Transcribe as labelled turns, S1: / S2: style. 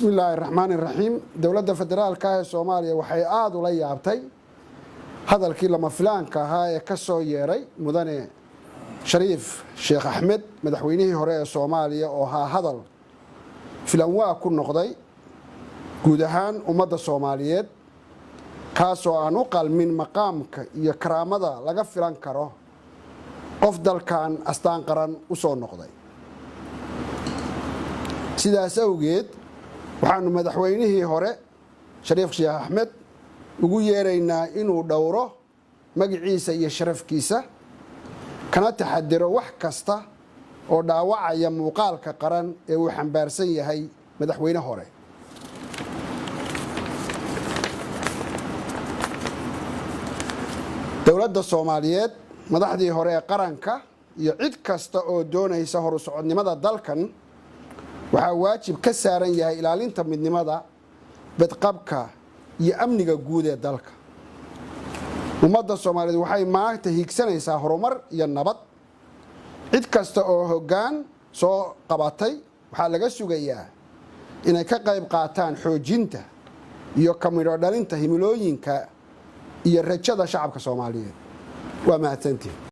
S1: بسم الله الرحمن الرحيم دولة فدرال كاه سوماليا waxay aad ula yaabtay hadalkii lama filaanka ahaa ee ka soo yeeray mudane Shariif Sheekh Axmed madaxweynihii hore ee Soomaaliya oo hadal filan waa ku noqday guud ahaan ummadda Soomaaliyeed kaasoo aan u qalmin maqaamka iyo karaamada laga filan karo qof dalkan astaan qaran u soo noqday sidaas awgeed waxaanu madaxweynihii hore Shariif Sheekh Axmed ugu yeeraynaa inuu dhowro magaciisa iyo sharafkiisa kana taxadiro wax kasta oo dhaawacaya muuqaalka qaran ee uu xambaarsan yahay madaxweyne hore dowladda Soomaaliyeed madaxdii hore ee qaranka iyo cid kasta oo doonaysa horu socodnimada dalkan waxaa waajib ka saaran yahay ilaalinta midnimada badqabka iyo amniga guud ee dalka ummadda Soomaaliyeed waxay maanta higsanaysaa horumar iyo nabad cid kasta oo hoggaan soo qabatay waxaa laga sugayaa inay ka qayb qaataan xoojinta iyo ka midho dhalinta himilooyinka iyo rajada shacabka Soomaaliyeed waa mahadsantihiin